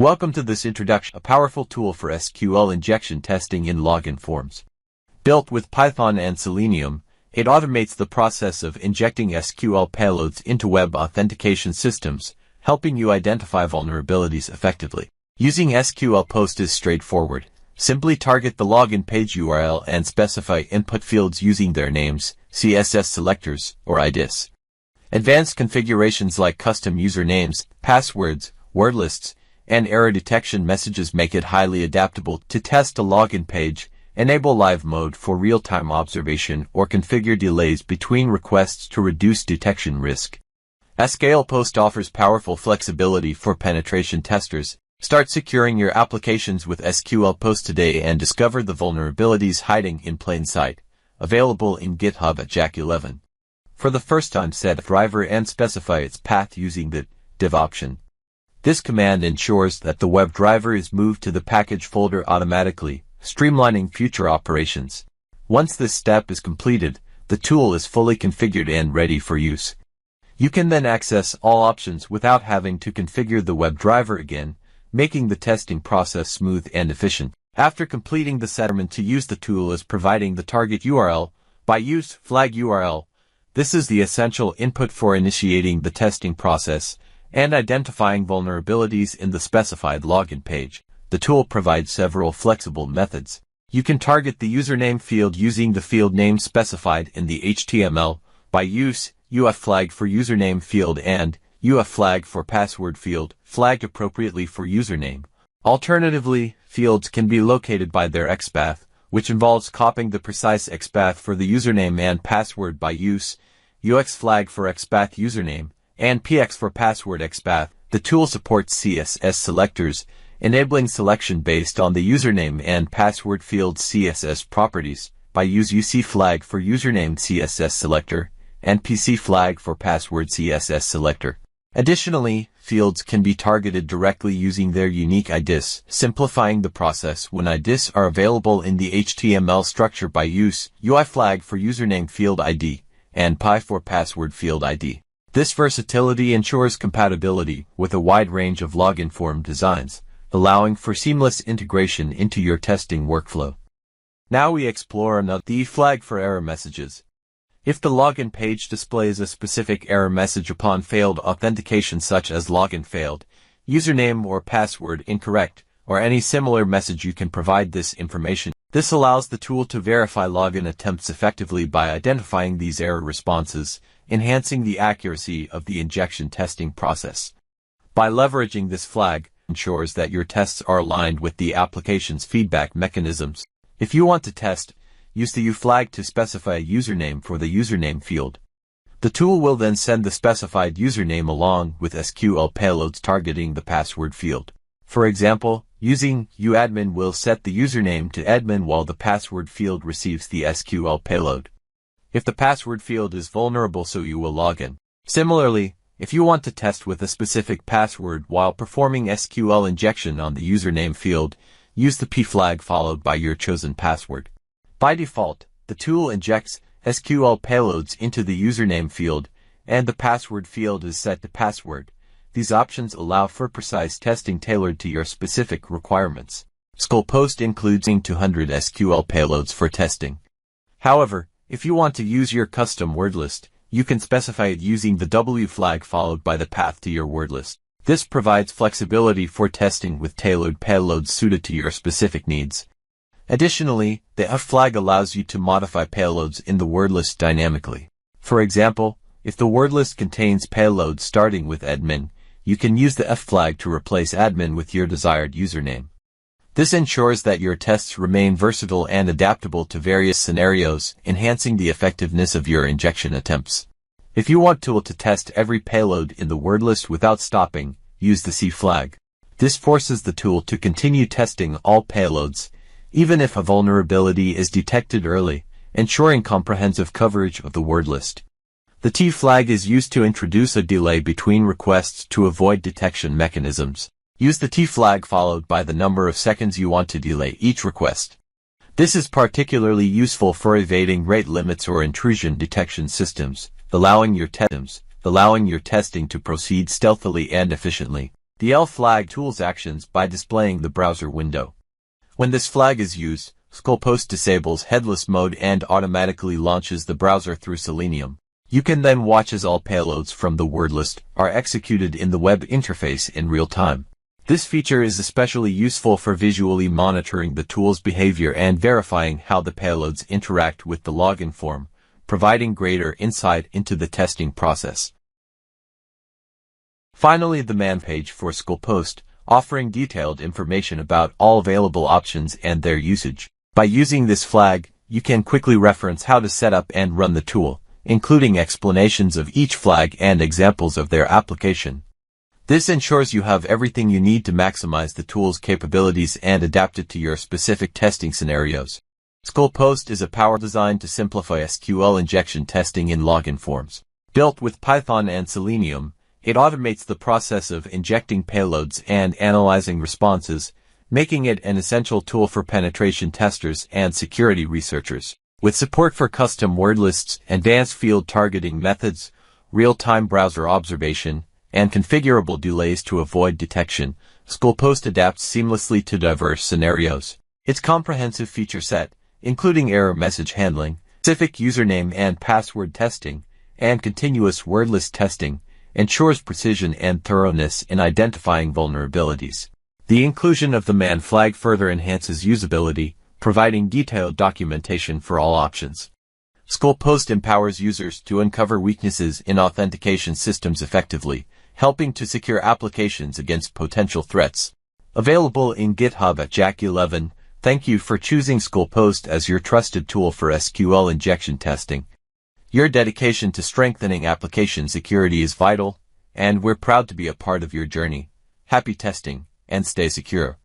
Welcome to this introduction, a powerful tool for SQL injection testing in login forms. Built with Python and Selenium, it automates the process of injecting SQL payloads into web authentication systems, helping you identify vulnerabilities effectively. Using SQLPOST is straightforward. Simply target the login page URL and specify input fields using their names, CSS selectors, or IDs. Advanced configurations like custom usernames, passwords, wordlists, and error detection messages make it highly adaptable to test a login page, enable live mode for real-time observation, or configure delays between requests to reduce detection risk. SQLPOST offers powerful flexibility for penetration testers. Start securing your applications with SQLPOST today and discover the vulnerabilities hiding in plain sight. Available in GitHub at Jack 11. For the first time, set a driver and specify its path using the div option. This command ensures that the web driver is moved to the package folder automatically, streamlining future operations. Once this step is completed, the tool is fully configured and ready for use. You can then access all options without having to configure the web driver again, making the testing process smooth and efficient. After completing the settlement to use the tool is providing the target URL, by use flag URL. This is the essential input for initiating the testing process and identifying vulnerabilities in the specified login page. The tool provides several flexible methods. You can target the username field using the field name specified in the HTML, by use UF_flag for username field and UF_flag for password field, flagged appropriately for username. Alternatively, fields can be located by their XPath, which involves copying the precise XPath for the username and password by use UX_flag for XPath username, and PX for password XPath. The tool supports CSS selectors, enabling selection based on the username and password field CSS properties, by use UC_flag for username CSS selector, and PC_flag for password CSS selector. Additionally, fields can be targeted directly using their unique IDs, simplifying the process when IDs are available in the HTML structure by use UI_flag for username field ID, and Py for password field ID. This versatility ensures compatibility with a wide range of login form designs, allowing for seamless integration into your testing workflow. Now we explore the flag for error messages. If the login page displays a specific error message upon failed authentication such as login failed, username or password incorrect, or any similar message, you can provide this information. This allows the tool to verify login attempts effectively by identifying these error responses, enhancing the accuracy of the injection testing process. By leveraging this flag, ensures that your tests are aligned with the application's feedback mechanisms. If you want to test, use the U_flag to specify a username for the username field. The tool will then send the specified username along with SQL payloads targeting the password field. For example, using uadmin will set the username to admin while the password field receives the SQL payload. If the password field is vulnerable, so you will log in. Similarly, if you want to test with a specific password while performing SQL injection on the username field, use the p_flag followed by your chosen password. By default, the tool injects SQL payloads into the username field, and the password field is set to password. These options allow for precise testing tailored to your specific requirements. SQLPOST includes 200 SQL payloads for testing. However, if you want to use your custom wordlist, you can specify it using the W_flag followed by the path to your wordlist. This provides flexibility for testing with tailored payloads suited to your specific needs. Additionally, the F_flag allows you to modify payloads in the wordlist dynamically. For example, if the wordlist contains payloads starting with admin, you can use the F_flag to replace admin with your desired username. This ensures that your tests remain versatile and adaptable to various scenarios, enhancing the effectiveness of your injection attempts. If you want tool to test every payload in the wordlist without stopping, use the C_flag. This forces the tool to continue testing all payloads, even if a vulnerability is detected early, ensuring comprehensive coverage of the wordlist. The T_flag is used to introduce a delay between requests to avoid detection mechanisms. Use the T_flag followed by the number of seconds you want to delay each request. This is particularly useful for evading rate limits or intrusion detection systems, allowing your testing to proceed stealthily and efficiently. The L flag tools actions by displaying the browser window. When this flag is used, SQLPOST disables headless mode and automatically launches the browser through Selenium. You can then watch as all payloads from the wordlist are executed in the web interface in real time. This feature is especially useful for visually monitoring the tool's behavior and verifying how the payloads interact with the login form, providing greater insight into the testing process. Finally, the man page for SQLPOST, offering detailed information about all available options and their usage. By using this flag, you can quickly reference how to set up and run the tool, including explanations of each flag and examples of their application. This ensures you have everything you need to maximize the tool's capabilities and adapt it to your specific testing scenarios. SQLPOST is a power designed to simplify SQL injection testing in login forms. Built with Python and Selenium, it automates the process of injecting payloads and analyzing responses, making it an essential tool for penetration testers and security researchers. With support for custom word lists, advanced field targeting methods, real-time browser observation, and configurable delays to avoid detection, SQLPOST adapts seamlessly to diverse scenarios. Its comprehensive feature set, including error message handling, specific username and password testing, and continuous wordlist testing, ensures precision and thoroughness in identifying vulnerabilities. The inclusion of the man flag further enhances usability, providing detailed documentation for all options. SQLPOST empowers users to uncover weaknesses in authentication systems effectively, helping to secure applications against potential threats. Available in GitHub at Jack11. Thank you for choosing SQLPOST as your trusted tool for SQL injection testing. Your dedication to strengthening application security is vital, and we're proud to be a part of your journey. Happy testing, and stay secure.